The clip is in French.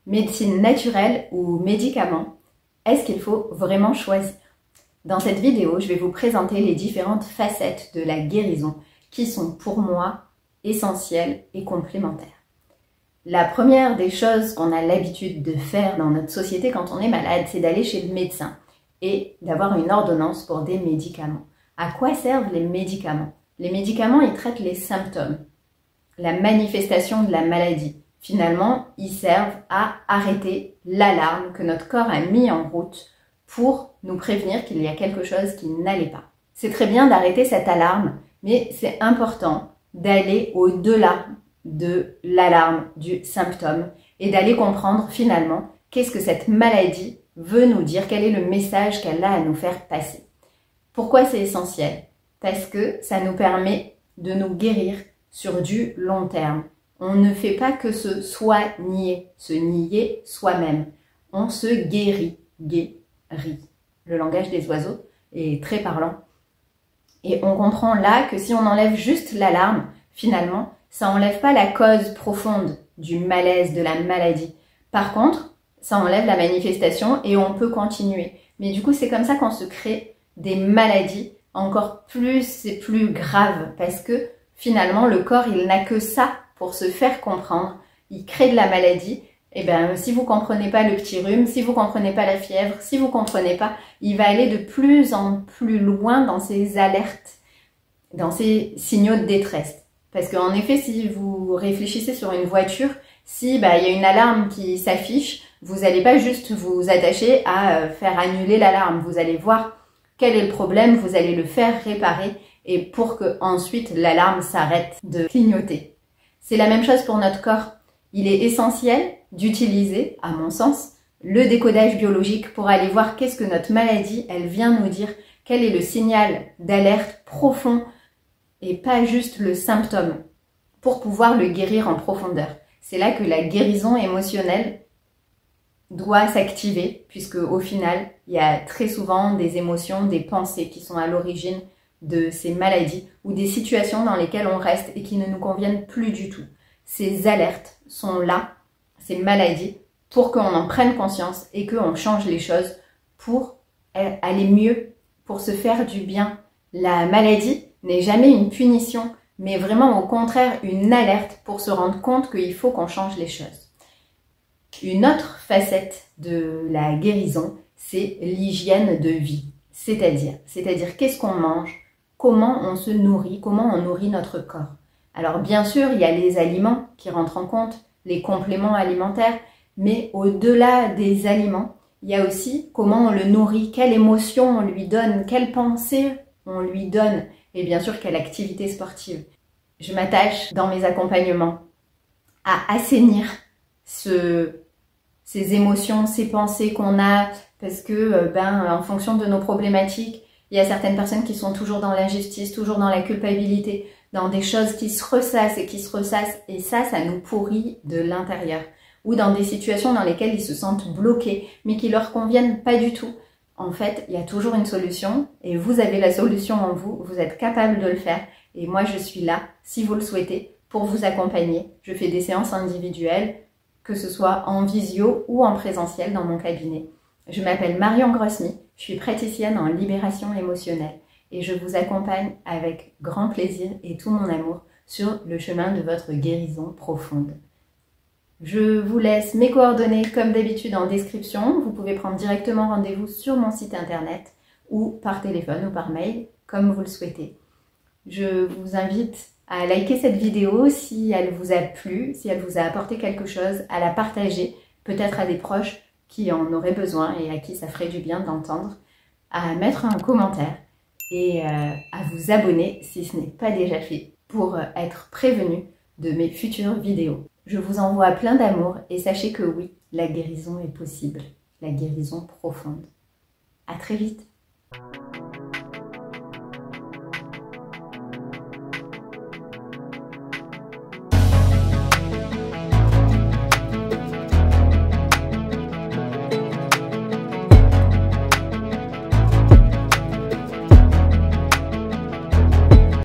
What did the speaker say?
Médecine naturelle ou médicaments? Est-ce qu'il faut vraiment choisir? Dans cette vidéo, je vais vous présenter les différentes facettes de la guérison qui sont pour moi essentielles et complémentaires. La première des choses qu'on a l'habitude de faire dans notre société quand on est malade, c'est d'aller chez le médecin et d'avoir une ordonnance pour des médicaments. À quoi servent les médicaments? Les médicaments, ils traitent les symptômes, la manifestation de la maladie. Finalement, ils servent à arrêter l'alarme que notre corps a mis en route pour nous prévenir qu'il y a quelque chose qui n'allait pas. C'est très bien d'arrêter cette alarme, mais c'est important d'aller au-delà de l'alarme, du symptôme, et d'aller comprendre finalement qu'est-ce que cette maladie veut nous dire, quel est le message qu'elle a à nous faire passer. Pourquoi c'est essentiel? Parce que ça nous permet de nous guérir sur du long terme. On ne fait pas que se soigner, se nier soi-même. On se guérit, guérit. Le langage des oiseaux est très parlant. Et on comprend là que si on enlève juste l'alarme, finalement, ça n'enlève pas la cause profonde du malaise, de la maladie. Par contre, ça enlève la manifestation et on peut continuer. Mais du coup, c'est comme ça qu'on se crée des maladies encore plus et plus graves parce que finalement, le corps, il n'a que ça pour se faire comprendre. Il crée de la maladie. Et bien, si vous ne comprenez pas le petit rhume, si vous ne comprenez pas la fièvre, si vous ne comprenez pas, il va aller de plus en plus loin dans ses alertes, dans ses signaux de détresse. Parce qu'en effet, si vous réfléchissez sur une voiture, si il y a une alarme qui s'affiche, vous n'allez pas juste vous attacher à faire annuler l'alarme. Vous allez voir quel est le problème, vous allez le faire réparer et pour que ensuite l'alarme s'arrête de clignoter. C'est la même chose pour notre corps. Il est essentiel d'utiliser, à mon sens, le décodage biologique pour aller voir qu'est-ce que notre maladie, elle vient nous dire, quel est le signal d'alerte profond et pas juste le symptôme, pour pouvoir le guérir en profondeur. C'est là que la guérison émotionnelle doit s'activer, puisque au final, il y a très souvent des émotions, des pensées qui sont à l'origine de ces maladies ou des situations dans lesquelles on reste et qui ne nous conviennent plus du tout. Ces alertes sont là, ces maladies, pour qu'on en prenne conscience et qu'on change les choses pour aller mieux, pour se faire du bien. La maladie n'est jamais une punition, mais vraiment au contraire une alerte pour se rendre compte qu'il faut qu'on change les choses. Une autre facette de la guérison, c'est l'hygiène de vie. C'est-à-dire qu'est-ce qu'on mange, comment on se nourrit, comment on nourrit notre corps. Alors bien sûr, il y a les aliments qui rentrent en compte, les compléments alimentaires, mais au-delà des aliments, il y a aussi comment on le nourrit, quelle émotion on lui donne, quelle pensée on lui donne, et bien sûr quelle activité sportive. Je m'attache dans mes accompagnements à assainir ces émotions, ces pensées qu'on a, parce que en fonction de nos problématiques, il y a certaines personnes qui sont toujours dans l'injustice, toujours dans la culpabilité, dans des choses qui se ressassent, et ça nous pourrit de l'intérieur. Ou dans des situations dans lesquelles ils se sentent bloqués, mais qui leur conviennent pas du tout. En fait, il y a toujours une solution, et vous avez la solution en vous, vous êtes capable de le faire, et moi je suis là, si vous le souhaitez, pour vous accompagner. Je fais des séances individuelles, que ce soit en visio ou en présentiel dans mon cabinet. Je m'appelle Marion Grosny, je suis praticienne en libération émotionnelle et je vous accompagne avec grand plaisir et tout mon amour sur le chemin de votre guérison profonde. Je vous laisse mes coordonnées comme d'habitude en description. Vous pouvez prendre directement rendez-vous sur mon site internet ou par téléphone ou par mail, comme vous le souhaitez. Je vous invite à liker cette vidéo si elle vous a plu, si elle vous a apporté quelque chose, à la partager, peut-être à des proches qui en auraient besoin et à qui ça ferait du bien d'entendre, à mettre un commentaire et à vous abonner si ce n'est pas déjà fait pour être prévenu de mes futures vidéos. Je vous envoie plein d'amour et sachez que oui, la guérison est possible, la guérison profonde. À très vite.